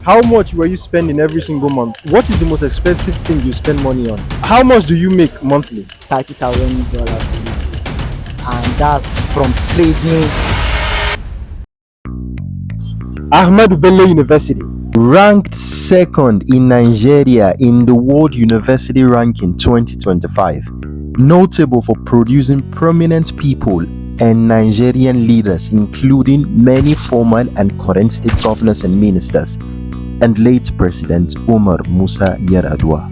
How much were you spending every single month? What is the most expensive thing you spend money on? How much do you make monthly? $30,000, and that's from trading. Ahmadu Bello University. Ranked second in Nigeria in the World University Ranking 2025. Notable for producing prominent people and Nigerian leaders, including many former and current state governors and ministers, and late President Umar Musa Yar'Adua.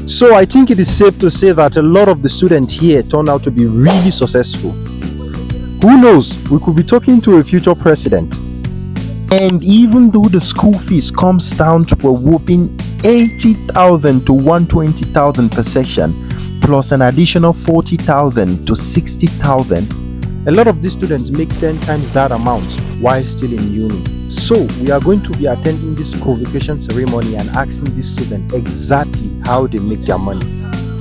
So I think it is safe to say that a lot of the students here turn out to be really successful. Who knows, we could be talking to a future president. And even though the school fees comes down to a whopping 80,000 to 120,000 per section, plus an additional 40,000 to 60,000, a lot of these students make 10 times that amount while still in uni. So we are going to be attending this convocation ceremony and asking these students exactly how they make their money.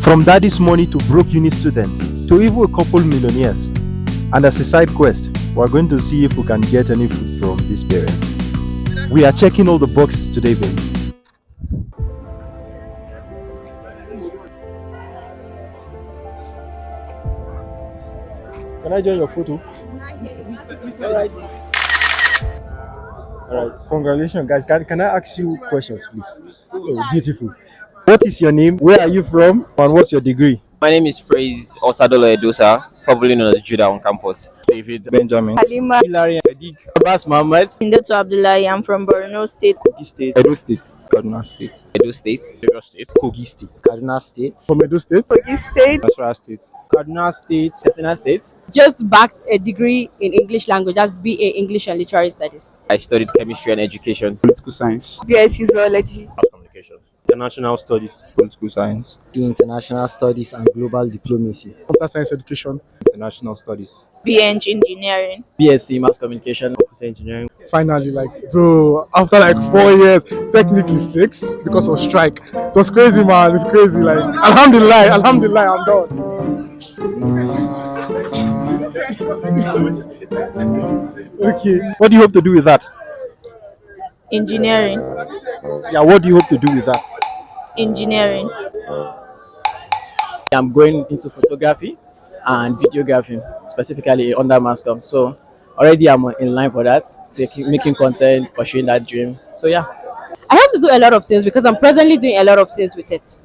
From daddy's money to broke uni students to even a couple millionaires. And as a side quest, we're going to see if we can get any food from these parents. We are checking all the boxes today, baby. Can I join your photo? Alright. Alright. Congratulations, guys. Can I ask you questions, please? Oh, beautiful. What is your name? Where are you from? And what's your degree? My name is Praise Osadolo Edosa, probably known as Judah on campus. David Benjamin. Halima Hilary Sadiq. Abbas Mohammed, Indatu Abdullahi. I'm from Borno State. Kogi State. Edo State. Kaduna State. Edo State. Lagos State. Kogi State. Kaduna State. From Edo State? Kogi State. Nasarawa State. Kaduna State. Katsina State. Just backed a degree in English language, that's BA English and Literary Studies. I studied chemistry and education. Political science. BSc Zoology. Mass communication. International studies. Political science. International Studies and Global Diplomacy. Computer Science Education. International studies. BEng Engineering. BSc Mass communication. Computer engineering. Finally, bro, after 4 years, technically 6 because of strike. It was crazy, man. It's crazy. Alhamdulillah, I'm done. Okay, what do you hope to do with that? Engineering. Yeah, what do you hope to do with that? Engineering. I'm going into photography and videography, specifically under mass comm. So already I'm in line for that, making content, pursuing that dream. So yeah. I have to do a lot of things because I'm presently doing a lot of things with it.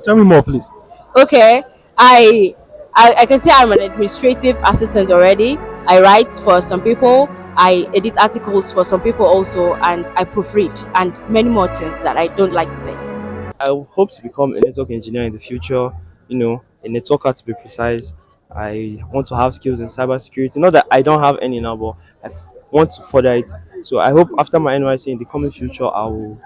Tell me more, please. Okay, I can say I'm an administrative assistant already. I write for some people, I edit articles for some people also, and I proofread and many more things that I don't like to say. I hope to become a network engineer in the future, a networker to be precise. I want to have skills in cybersecurity. Not that I don't have any now, but want to further it. So I hope after my NYC in the coming future, I will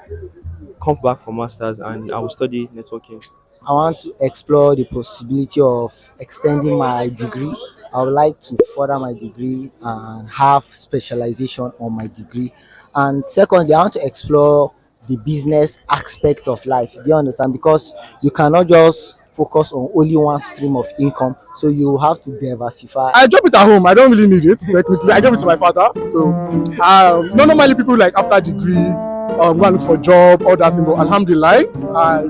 come back for masters and I will study networking. I want to explore the possibility of extending my degree. I would like to further my degree and have specialization on my degree. And secondly, I want to explore the business aspect of life. Do you understand? Because you cannot just focus on only one stream of income, so you have to diversify. I drop it at home. I don't really need it. Technically, I gave it to my father. So, not normally people after degree, go and look for job, all that thing. But alhamdulillah, I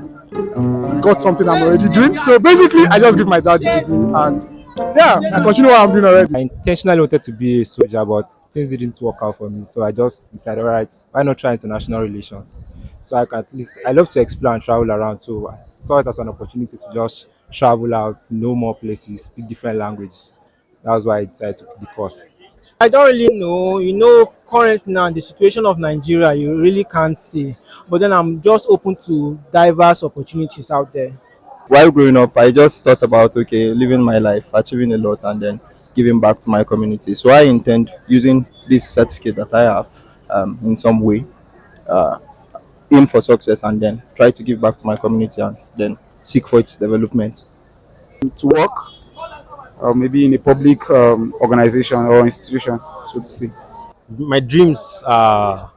got something I'm already doing. So basically, I just give my dad the degree, and yeah, I continue what I'm doing already. I intentionally wanted to be a soldier, but things didn't work out for me. So I just decided, all right, why not try international relations? So I can at least, I love to explore and travel around. So I saw it as an opportunity to just travel out, know more places, speak different languages. That was why I decided to pick the course. I don't really know. Currently now, the situation of Nigeria, you really can't see. But then I'm just open to diverse opportunities out there. While growing up, I just thought about living my life, achieving a lot, and then giving back to my community. So I intend using this certificate that I have in some way, aim for success, and then try to give back to my community, and then seek for its development. To work, or maybe in a public organization or institution, so to say. My dreams are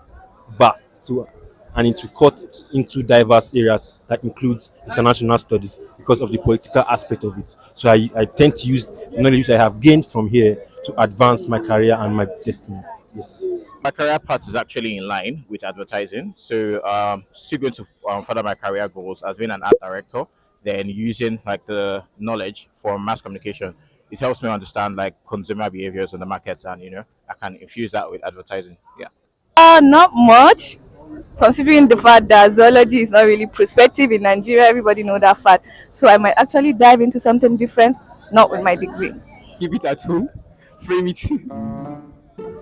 vast, and into diverse areas that includes international studies because of the political aspect of it. So I tend to use the knowledge I have gained from here to advance my career and my destiny. Yes. My career path is actually in line with advertising. So, still going to further my career goals as being an art director, then using like the knowledge for mass communication. It helps me understand like consumer behaviors in the markets, and I can infuse that with advertising. Yeah. Not much, considering the fact that zoology is not really prospective in Nigeria. Everybody know that fact. So I might actually dive into something different, not with my degree. Keep it at home, frame it.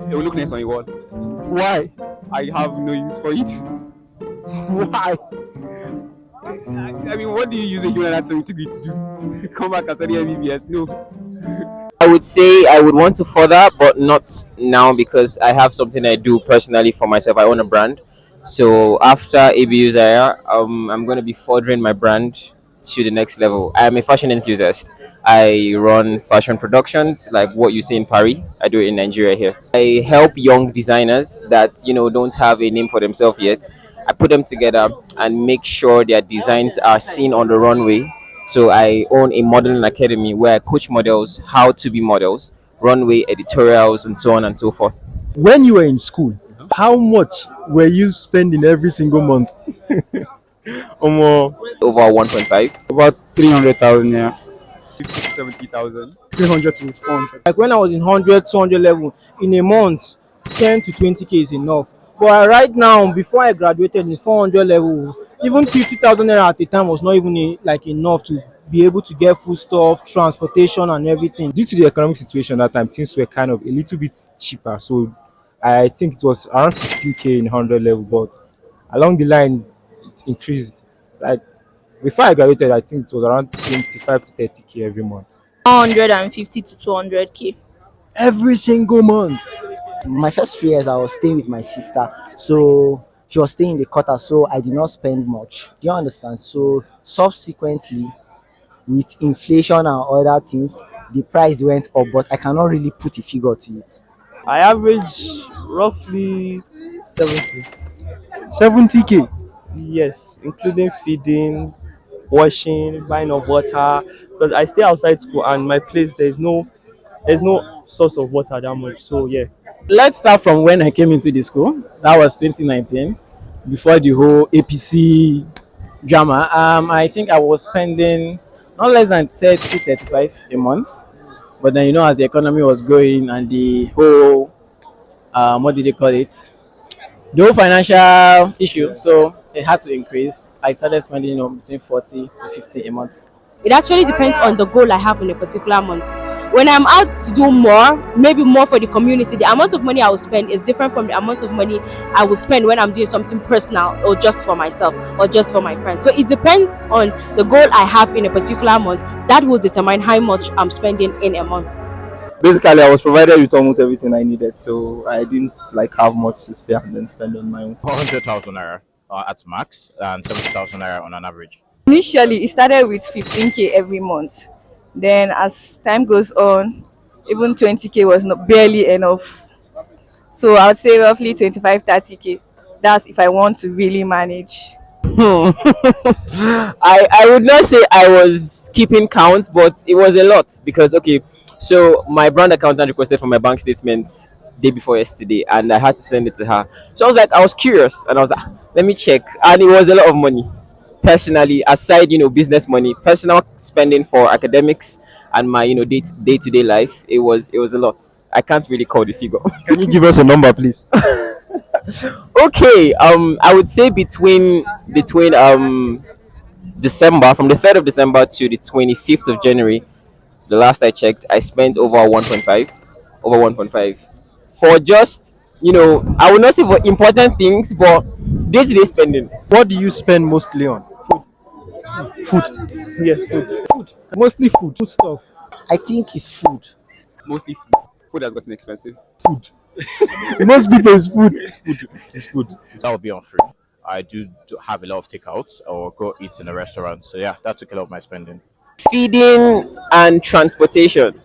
It will look nice on your wall. Why? I have no use for it. Why? I mean, what do you use a human anatomy to do? Come back and study MBBS? No. I would say I would want to further, but not now because I have something I do personally for myself. I own a brand. So after ABU Zaire, I'm going to be furthering my brand to the next level. I am a fashion enthusiast. I run fashion productions like what you see in Paris. I do it in Nigeria here. I help young designers that don't have a name for themselves yet. I put them together and make sure their designs are seen on the runway. So I own a modeling academy where I coach models how to be models, runway editorials, and so on and so forth. When you were in school, how much were you spending every single month? Over 1.5. About 300,000, yeah. 50 to 70,000. 300 to 400. Like when I was in 100, 200 level, in a month, 10 to 20k is enough. But right now, before I graduated in 400 level, even 50,000 naira at the time was not even like enough to be able to get food stuff, transportation, and everything. Due to the economic situation that time, things were kind of a little bit cheaper. So I think it was around 15k in 100 level, but along the line it increased. Like before I graduated, I think it was around 25 to 30k every month. 150 to 200k. Every single month. My first 3 years I was staying with my sister, so she was staying in the quarter, so I did not spend much. Do you understand? So subsequently, with inflation and other things, the price went up, but I cannot really put a figure to it. I average roughly 70. 70k. Yes, including feeding, washing, buying of water. Because I stay outside school and my place there's no source of water that much. So yeah. Let's start from when I came into the school. That was 2019, before the whole APC drama. I think I was spending not less than 30, 35 a month. But then, as the economy was going and the whole, what did they call it? The whole financial issue. So it had to increase. I started spending, between 40 to 50 a month. It actually depends on the goal I have in a particular month. When I'm out to do more, maybe more for the community, the amount of money I will spend is different from the amount of money I will spend when I'm doing something personal or just for myself or just for my friends. So it depends on the goal I have in a particular month. That will determine how much I'm spending in a month. Basically, I was provided with almost everything I needed, so I didn't like have much to spare and then spend on my own. 100,000 naira at max and 70,000 naira on an average. Initially, it started with 15k every month. Then, as time goes on, even 20k was not barely enough. So I would say roughly 25, 30k. That's if I want to really manage. I would not say I was keeping count, but it was a lot because so my brand accountant requested for my bank statement day before yesterday, and I had to send it to her. So I was curious, and I was like, let me check, and it was a lot of money. Personally, aside business money, personal spending for academics and my day to day life, it was a lot. I can't really call the figure. Can you give us a number, please? Okay, I would say between December, from the 3rd of December to the 25th of January, the last I checked, I spent over 1.5, for just I would not say for important things, but day to day spending. What do you spend mostly on? Food. Yes, food. Food, mostly food stuff. I think it's food. Mostly food. Food has gotten expensive. Food. Most people is food. It's food. That would be on free. I do have a lot of takeouts or go eat in a restaurant. So yeah, that took a lot of my spending. Feeding and transportation.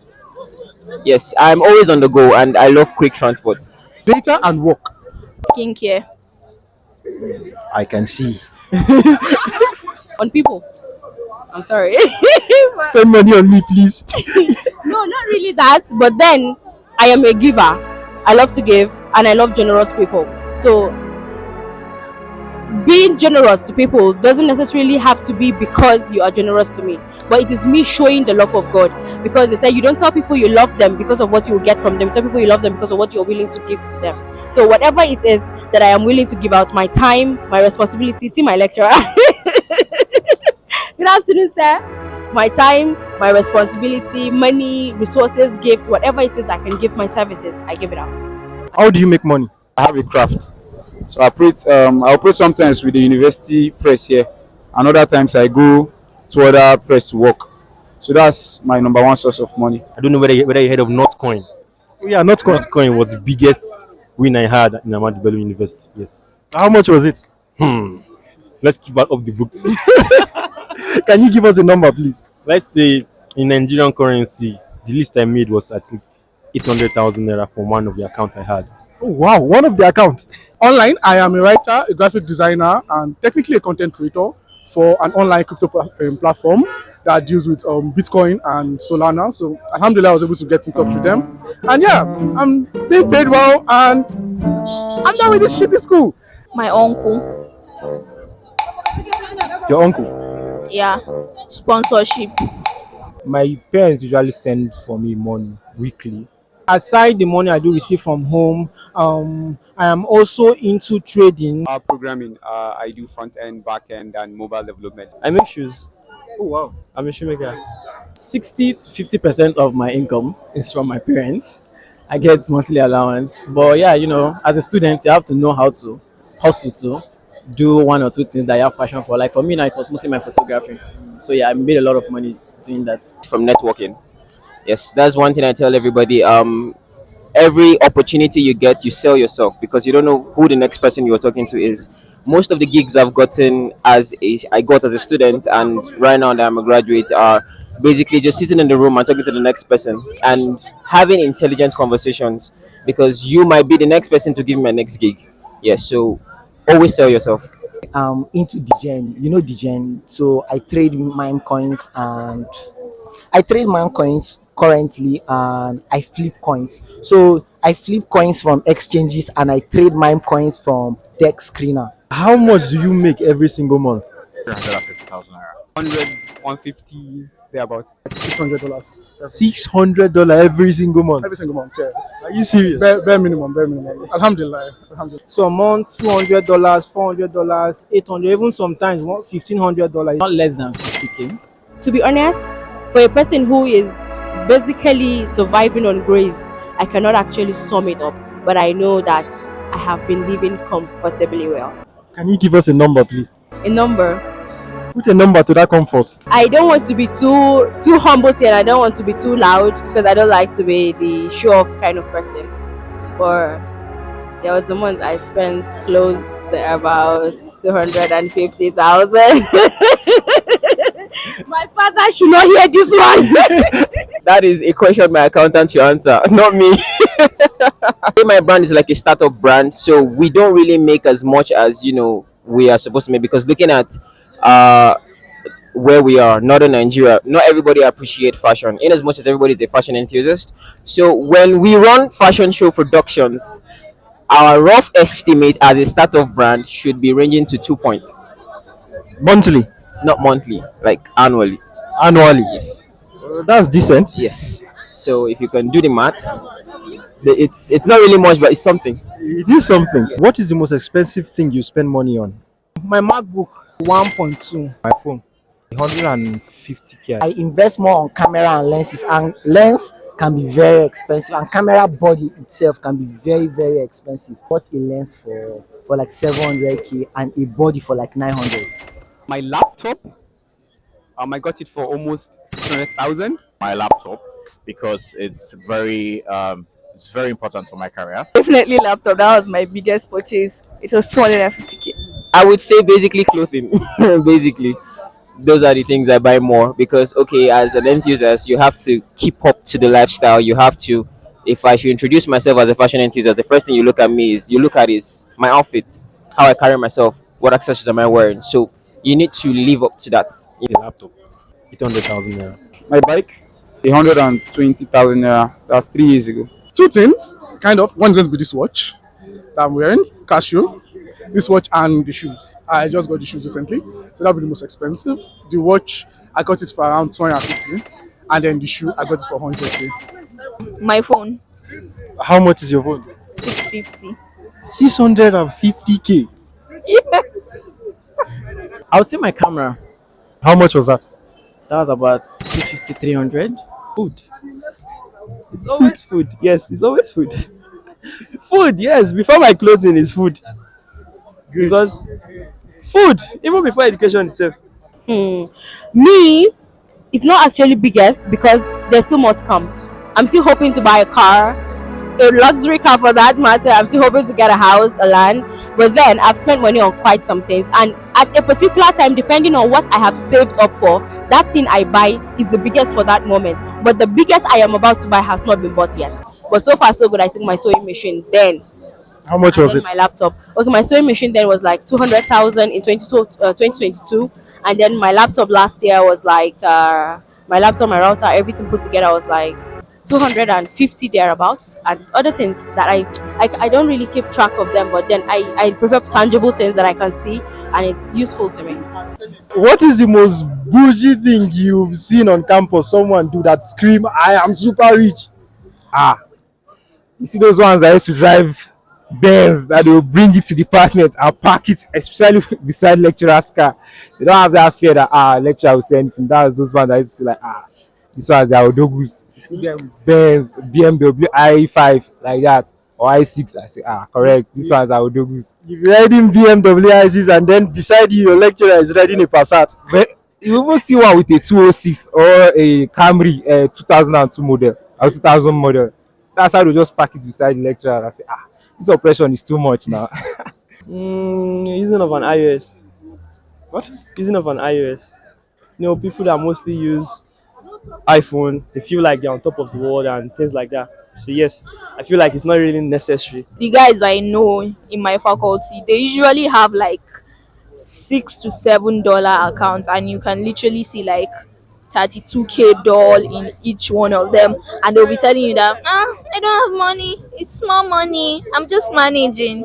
Yes, I'm always on the go and I love quick transport. Data and work. Skincare. I can see. On people. I'm sorry. Spend money on me, please. No, not really that. But then I am a giver. I love to give, and I love generous people. So being generous to people doesn't necessarily have to be because you are generous to me, but it is me showing the love of God. Because they say you don't tell people you love them because of what you will get from them. You tell people you love them because of what you're willing to give to them. So whatever it is that I am willing to give out, my time, my responsibility. See my lecturer. Good afternoon, sir. My time, my responsibility, money, resources, gift, whatever it is I can give my services, I give it out. How do you make money? I have a craft. So I operate sometimes with the university press here, and other times I go to other press to work. So that's my number one source of money. I don't know whether you heard of Notcoin. Oh yeah, not coin. Notcoin was the biggest win I had in Ahmadu Bello University. Yes. How much was it? Let's keep out of the books. Can you give us a number, please? Let's say in Nigerian currency, the least I made was I think 800,000 naira from one of the account I had. Oh wow, one of the account. Online, I am a writer, a graphic designer, and technically a content creator for an online crypto platform that deals with Bitcoin and Solana. So, alhamdulillah, I was able to get in touch with them. And yeah, I'm being paid well, and I'm done with this shitty school. My uncle. Your uncle? Yeah. Sponsorship. My parents usually send for me money weekly. Aside the money I do receive from home, I am also into trading. Programming, I do front end, back end, and mobile development. I make shoes. Oh wow. I'm a shoemaker. 60 to 50% of my income is from my parents. I get monthly allowance, but yeah, as a student, you have to know how to hustle to do one or two things that you have passion for. Like for me now, it was mostly my photography. So yeah, I made a lot of money doing that. From networking. Yes, that's one thing I tell everybody. Every opportunity you get, you sell yourself because you don't know who the next person you're talking to is. Most of the gigs I got as a student, and right now that I'm a graduate, are basically just sitting in the room and talking to the next person and having intelligent conversations because you might be the next person to give me my next gig. Yes, so always sell yourself. Into Degen, you know Degen. So I trade mine coins currently, and I flip coins. So I flip coins from exchanges and I trade mine coins from deck screener. How much do you make every single month? 350,000 naira. 100, 150, thereabout. $600. $600 every single month. Every single month, yes. Are you serious? Bare minimum, bare minimum. Alhamdulillah. Some months $200, $400, $800, even sometimes $1,500. Not less than 50K. To be honest, for a person who is basically surviving on grace, I cannot actually sum it up, but I know that I have been living comfortably well. Can you give us a number, please? A number? Put a number to that comfort. I don't want to be too humble and I don't want to be too loud because I don't like to be the show-off kind of person. But there was a month I spent close to about 250,000. My father should not hear this one. That is a question my accountant should answer, not me. My brand is like a startup brand, so we don't really make as much as we are supposed to make because looking at where we are, northern Nigeria, not everybody appreciate fashion in as much as everybody is a fashion enthusiast. So when we run fashion show productions, our rough estimate as a startup brand should be ranging to 2 point. Monthly? Not monthly, like annually. Annually? Yes. That's decent. Yes. So if you can do the math, it's not really much, but it's something. It is something. What is the most expensive thing you spend money on? My MacBook 1.2. My phone 150k. I invest more on camera and lenses, and lens can be very expensive, and camera body itself can be very, very expensive. Bought a lens for like 700k and a body for like 900. My laptop, I got it for almost 600,000. My laptop, because it's very important for my career. Definitely laptop. That was my biggest purchase. It was 250K. I would say basically clothing. Basically, those are the things I buy more because as an enthusiast, you have to keep up to the lifestyle. You have to. If I should introduce myself as a fashion enthusiast, the first thing you look at is my outfit, how I carry myself, what accessories am I wearing. So you need to live up to that. A laptop, 800,000 naira. My bike, 120,000 naira. That's 3 years ago. Two things. kind of. One is going to be this watch that I'm wearing, Casio. This watch and the shoes. I just got the shoes recently, so that'll be the most expensive. The watch I got it for around 250, and then the shoe I got it for 100k. My phone. How much is your phone? 650. 650k. Yes. I would say my camera. How much was that? That was about 250, 300. Food. It's always food. Yes, it's always food. Food, yes. Before my clothing is food. Because food, even before education itself. Me, it's not actually biggest because there's still more to come. I'm still hoping to buy a car, a luxury car for that matter. I'm still hoping to get a house, a land. But then I've spent money on quite some things, and at a particular time, depending on what I have saved up for, that thing I buy is the biggest for that moment. But the biggest I am about to buy has not been bought yet. But so far so good. I think my sewing machine then. How much was Then it? my laptop. Okay, my sewing machine then was like 200,000 in 2022, and then my laptop last year was like my laptop, my router, everything put together was like 250 thereabouts, and other things that I don't really keep track of them, but then I prefer tangible things that I can see and it's useful to me. What is the most bougie thing you've seen on campus? Someone do that scream, "I am super rich." You see those ones that used to drive Benz that they will bring it to the department and park it, especially beside lecturer's car. They don't have that fear that lecturer will say anything. That's those ones that used to say like this one's their odogus. You see them with Benz, BMW, i5 like that, or i6. I say correct. This one's our odogus. You're riding BMW i6 and then beside you your lecturer is riding a Passat. But you even see one with a 206 or a Camry 2002 model or 2000 model. That's how they just park it beside the lecturer and say this oppression is too much now. Using of an iOS. What? Using of an iOS. People that mostly use iPhone, they feel like they're on top of the world and things like that. So yes, I feel like it's not really necessary. The guys I know in my faculty, they usually have like $6 to $7 accounts, and you can literally see like 32K doll in each one of them, and they'll be telling you that I don't have money, it's small money, I'm just managing.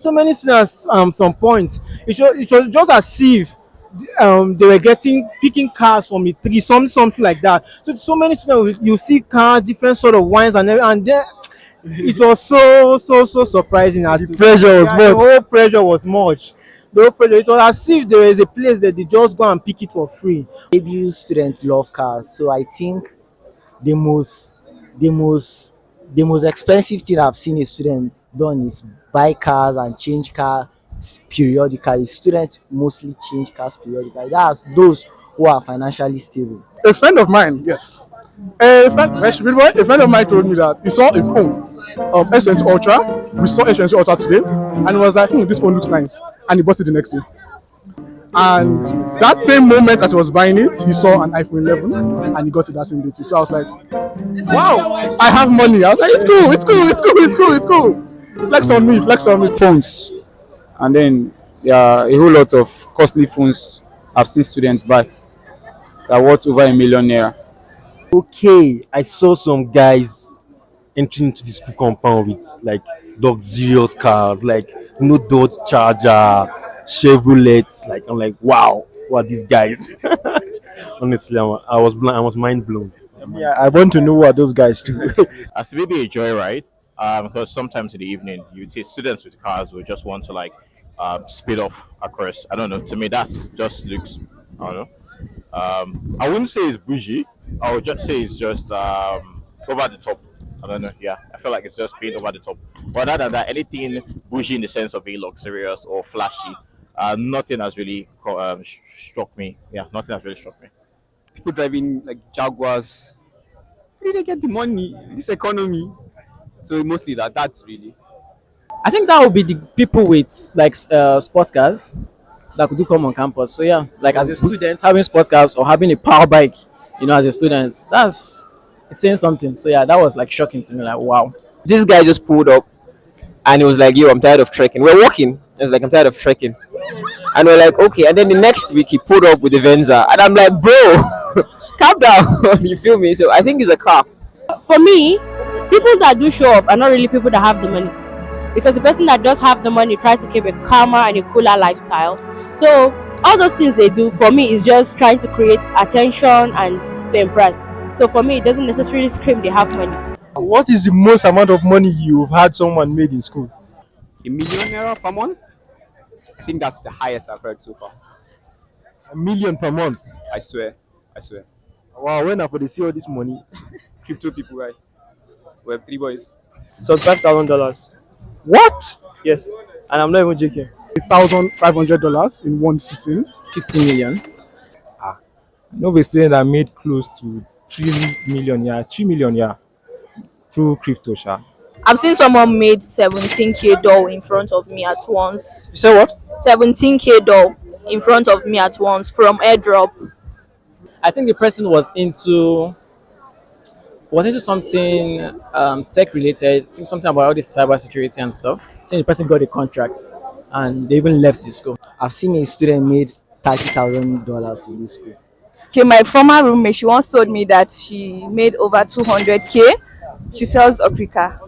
So many students some points it was just as if they were picking cars from a tree, something like that. So many students, you see cars, different sort of wines, and then it was so surprising. The pressure was much. The whole pressure was much. The whole pressure, it was as if there is a place that they just go and pick it for free. ABU students love cars, so I think the most expensive thing I've seen a student done is buy cars and change cars periodically. Students mostly change cars periodically. That's those who are financially stable. A friend of mine, yes. A friend of mine told me that he saw a phone, S20 Ultra. We saw S20 Ultra today, and he was like, this phone looks nice. And he bought it the next day. And that same moment as he was buying it, he saw an iPhone 11 and he got it that same day too. So I was like, wow, I have money. I was like, it's cool. Flex on me. Phones, and then a whole lot of costly phones I've seen students buy that are worth over ₦1,000,000. Okay, I saw some guys entering into the school compound with like luxurious cars, like Dodge Charger, Chevrolet. Like I'm like, wow, what are these guys? Honestly, I was mind blown. Yeah, I want to know what those guys do. As maybe a joyride, because sometimes in the evening you see students with cars will just want to like speed off across. I don't know. To me, that's just looks. I don't know. I wouldn't say it's bougie. I would just say it's just over the top. I don't know. Yeah, I feel like it's just being over the top. But other than that, anything bougie in the sense of being luxurious or flashy, nothing has really struck me. Yeah, nothing has really struck me. People driving like Jaguars. Where do they get the money? This economy. So mostly that's really. I think that would be the people with like sports cars that could do come on campus. So yeah, like as a student having sports cars or having a power bike, as a student, it's saying something. So yeah, that was like shocking to me. Like wow, This guy just pulled up and he was like, yo, I'm tired of trekking. We're walking. I was like, I'm tired of trekking. And we're like, okay. And then the next week he pulled up with the Venza. And I'm like, bro, calm down. You feel me? So I think it's a car. For me, People that do show off are not really people that have the money, because the person that does have the money tries to keep a calmer and a cooler lifestyle. So all those things they do for me is just trying to create attention and to impress. So for me, it doesn't necessarily scream they have money. What is the most amount of money you've had someone made in school? A 1 million naira per month. I think that's the highest I've heard so far. A million per month. I swear. I swear. Wow, when I for the see all this money? Crypto people, right? We have three boys. $75,000. What? Yes, and I'm not even joking. $1,500 in one sitting. 50 million. No be student that made close to 3 million, yeah, 3 million, yeah, through crypto, sha. I've seen someone made 17k doll in front of me at once. You say what? 17k doll in front of me at once from airdrop. I think the person was into something tech related. I think something about all this cyber security and stuff. I think the person got a contract and they even left the school. I've seen a student made $30,000 in this school. Okay, my former roommate, she once told me that she made over 200k. She sells okrika,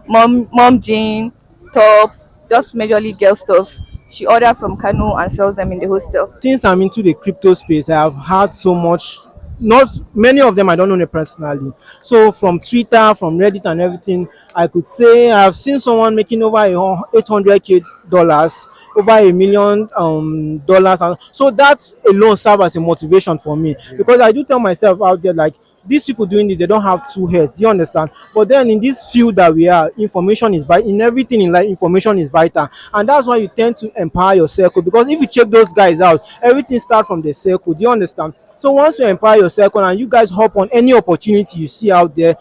mom jean, top, just majorly girl stuffs. She ordered from Kano and sells them in the hostel. Since I'm into the crypto space, I have had so much. Not many of them I don't know them personally. So from Twitter, from Reddit, and everything, I could say I've seen someone making over 800k dollars, over $1 million, and so that alone serves as a motivation for me, because I do tell myself out there like these people doing this, they don't have two heads. Do you understand? But then in this field that we are, information is vital. In everything in life, information is vital, and that's why you tend to empower your circle. Because if you check those guys out, everything starts from the circle. Do you understand? So once you empower your circle and you guys hop on any opportunity you see out there,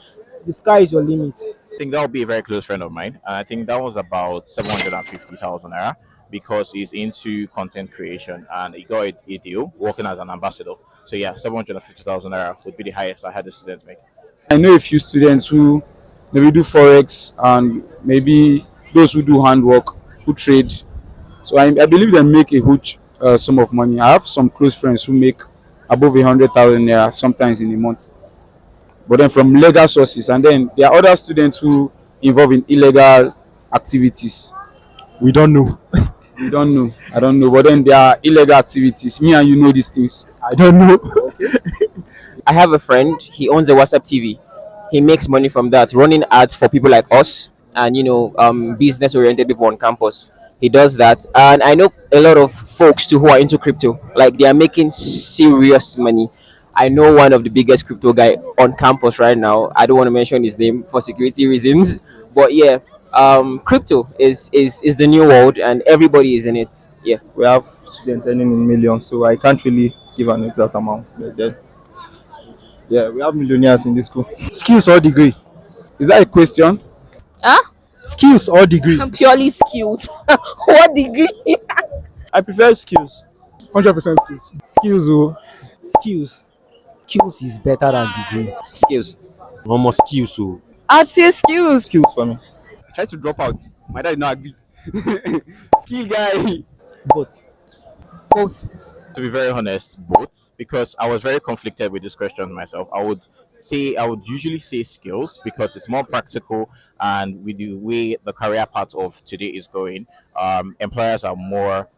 the sky is your limit. I think that would be a very close friend of mine, and I think that was about 750,000 naira because he's into content creation and he got a deal working as an ambassador. So yeah, 750,000 naira would be the highest I had the students make. I know a few students who maybe do forex and maybe those who do handwork, who trade. So I believe they make a huge sum of money. I have some close friends who make above 100,000 naira sometimes in a month, but then from legal sources. And then there are other students who involve in illegal activities. We don't know. We don't know. I don't know. But then there are illegal activities. Me and you know these things. I don't know. I have a friend. He owns a WhatsApp TV. He makes money from that, running ads for people like us and business-oriented people on campus. He does that, and I know a lot of folks too who are into crypto. Like they are making serious money. I know one of the biggest crypto guy on campus right now. I don't want to mention his name for security reasons, but yeah, crypto is the new world, and everybody is in it. Yeah. We have students earning in millions, so I can't really give an exact amount. But then, yeah, we have millionaires in this school. Skills or degree? Is that a question? Huh? Skills or degree? Purely skills. What degree? I prefer skills. 100% skills. Skills, oh, Skills. Skills is better than degree. Skills. Almost skills, so I'd say skills. Skills for me. I tried to drop out. My dad did not agree. Skill guy. Both. Both. To be very honest, both, because I was very conflicted with this question myself. I would usually say skills because it's more practical, and with the way the career path of today is going, employers are more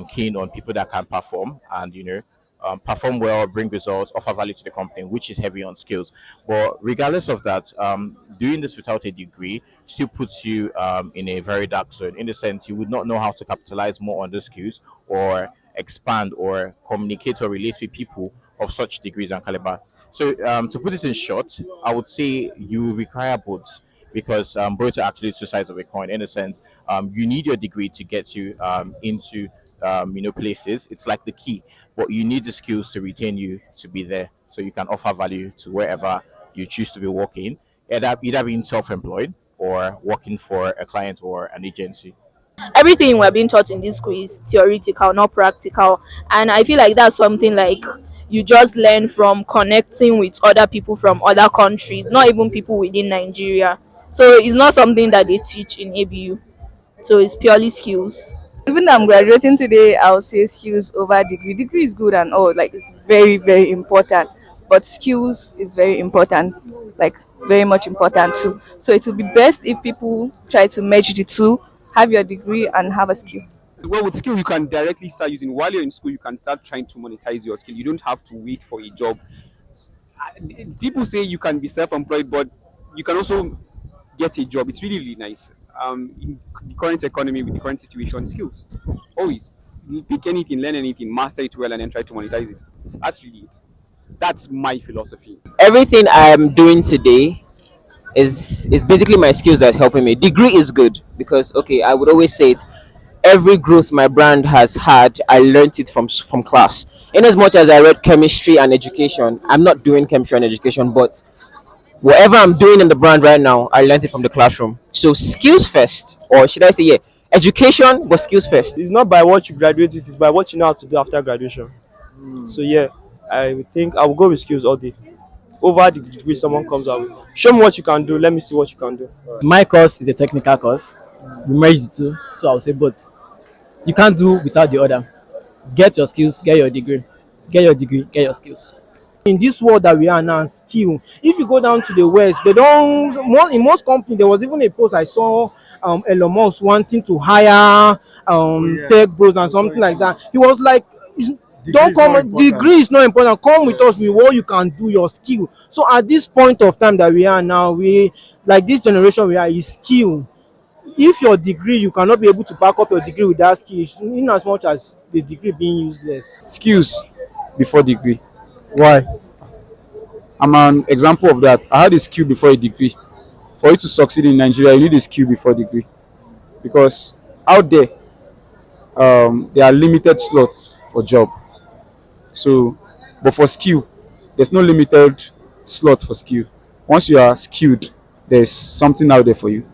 keen on people that can perform and perform well, bring results, offer value to the company, which is heavy on skills. But regardless of that, doing this without a degree still puts you in a very dark zone. In the sense, you would not know how to capitalize more on the skills or expand or communicate or relate with people of such degrees and caliber. So, to put it in short, I would say you require both because both are actually two sides of a coin. In a sense, you need your degree to get you into places. It's like the key, but you need the skills to retain you to be there, so you can offer value to wherever you choose to be working, either being self-employed or working for a client or an agency. Everything we're being taught in this school is theoretical, not practical. And I feel like that's something like you just learn from connecting with other people from other countries, not even people within Nigeria. So it's not something that they teach in ABU. So it's purely skills. Even though I'm graduating today, I'll say skills over degree. Degree is good and all, like it's very, very important. but skills is very important, like very much important too. So it would be best if people try to merge the two, have your degree and have a skill. Well, with skill, you can directly start using. While you're in school, you can start trying to monetize your skill. You don't have to wait for a job. People say you can be self-employed, but you can also get a job. It's really, really nice. In the current economy, with the current situation, skills always you pick anything, learn anything, master it well, and then try to monetize it. That's really it. That's my philosophy. Everything I'm doing today is basically my skills that's helping me. Degree is good because okay, I would always say it. Every growth my brand has had, I learned it from class. In as much as I read chemistry and education, I'm not doing chemistry and education, but whatever I'm doing in the brand right now, I learned it from the classroom. So skills first, or should I say, yeah, education, but skills first. It's not by what you graduate with, it's by what you know how to do after graduation. So yeah, I would think I will go with skills all day. Over the degree someone comes out with. Show me what you can do. Let me see what you can do. My course is a technical course. We merge the two, so I'll say both. You can't do without the other. Get your skills, get your degree. Get your degree, get your skills. In this world that we are now, skill, if you go down to the west, they don't in most companies. There was even a post I saw, Elon Musk wanting to hire tech bros and something like that. He was like, don't come, degree is not important, come with us with what you can do, your skill. So at this point of time that we are now, we like this generation we are is skill. If your degree, you cannot be able to back up your degree with that skill, in as much as the degree being useless. Skills before degree. Why? I'm an example of that. I had a skill before a degree. For you to succeed in Nigeria, you need a skill before degree. Because out there, there are limited slots for job. So, but for skill, there's no limited slots for skill. Once you are skilled, there's something out there for you.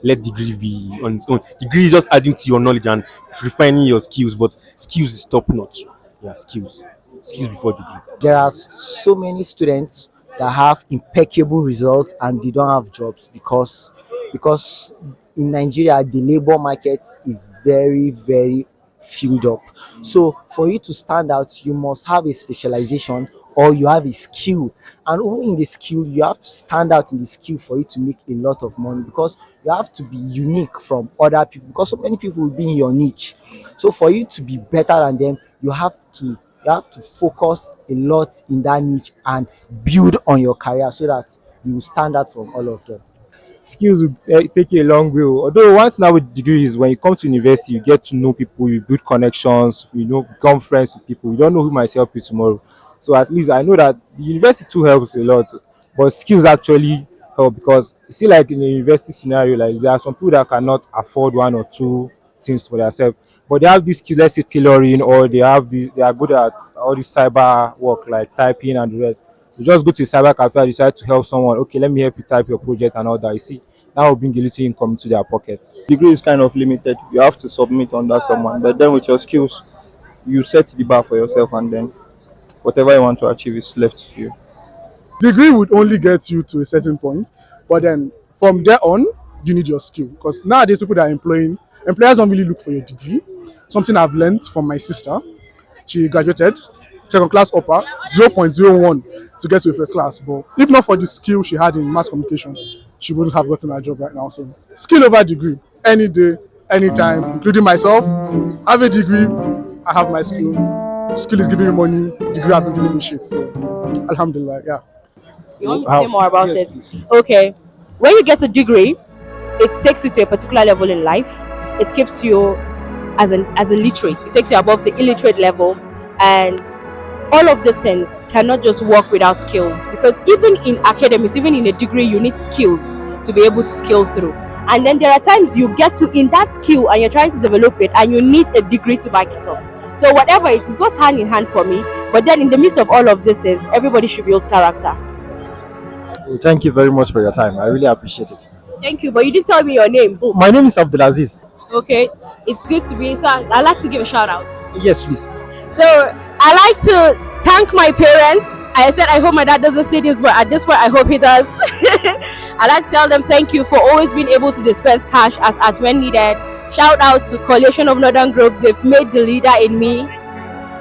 Let degree be on its own. Degree is just adding to your knowledge and refining your skills, but skills is top notch. Yeah, skills. Skills before degree. There are so many students that have impeccable results and they don't have jobs because in Nigeria the labor market is very filled up. So for you to stand out, you must have a specialization or you have a skill, and even in the skill you have to stand out in the skill for you to make a lot of money, because you have to be unique from other people, because so many people will be in your niche. So for you to be better than them, you have to focus a lot in that niche and build on your career so that you will stand out from all of them. Skills will take you a long way. Although once now with degrees, when you come to university, you get to know people, you build connections, you know, become friends with people. You don't know who might help you tomorrow. So at least I know that the university too helps a lot, but skills actually help because you see, like in a university scenario, like there are some people that cannot afford one or two things for themselves, but they have these skills, let's say tailoring, or they are good at all this cyber work like typing and the rest. You just go to a cyber cafe and decide to help someone. Okay, let me help you type your project and all that. You see, that will bring a little income into their pocket. Degree is kind of limited. You have to submit under someone, but then with your skills, you set the bar for yourself, and then whatever you want to achieve is left to you. Degree would only get you to a certain point, but then from there on, you need your skill. Because nowadays, people that are employing, employers don't really look for your degree. Something I've learned from my sister. She graduated second class upper 0.01 to get to a first class. But if not for the skill she had in mass communication, she wouldn't have gotten her job right now. So skill over degree, any day, anytime, including myself. I have a degree, I have my skill. Skill is giving me money, degree have been giving me shit. So Alhamdulillah, yeah. You want me to say more about Yes, it? please. Okay. When you get a degree, it takes you to a particular level in life. It keeps you as a literate. It takes you above the illiterate level, and all of these things cannot just work without skills, because even in academics, even in a degree, you need skills to be able to scale through. And then there are times you get to in that skill and you're trying to develop it and you need a degree to back it up. So whatever it is goes hand in hand for me. But then in the midst of all of this things, everybody should build character. Well, thank you very much for your time. I really appreciate it. Thank you, but you didn't tell me your name. Oh, my name is Abdulaziz. Okay, it's good to be. So I like to give a shout out. Yes, please. So I like to thank my parents. I said I hope my dad doesn't see this, but at this point I hope he does. I like to tell them thank you for always being able to dispense cash as when needed. Shout out to Coalition of Northern Group. They've made the leader in me.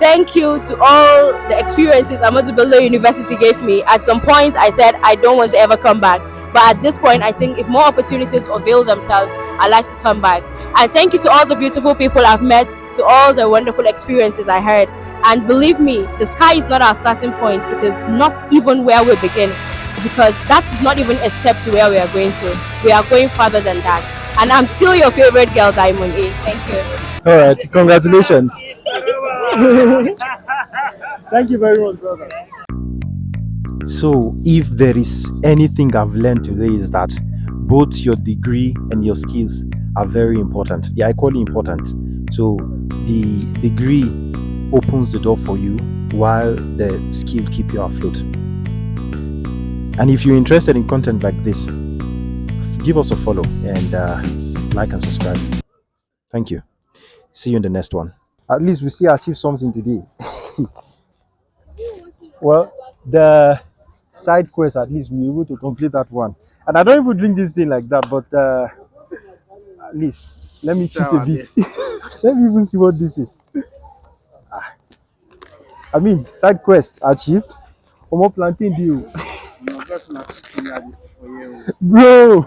thank you to all the experiences Ahmadu Bello University gave me. At some point, I said I don't want to ever come back. But at this point, I think if more opportunities avail themselves, I like to come back. And thank you to all the beautiful people I've met, to all the wonderful experiences I heard. And believe me, the sky is not our starting point. It is not even where we begin, because that is not even a step to where we are going to. We are going further than that. And I'm still your favorite girl, Diamond A. Thank you. All right, congratulations. Thank you very much, brother. So, if there is anything I've learned today, is that both your degree and your skills are very important. They are equally important. So, the degree opens the door for you, while the skill keep you afloat. And if you're interested in content like this, give us a follow and like and subscribe. Thank you. See you in the next one. At least we still achieve something today. Well, the side quest, at least we were able to complete that one. And I don't even drink this thing like that, but at least let me cheat a bit. Let me even see what this is. I mean, side quest achieved. Omo plantain deal. Bro.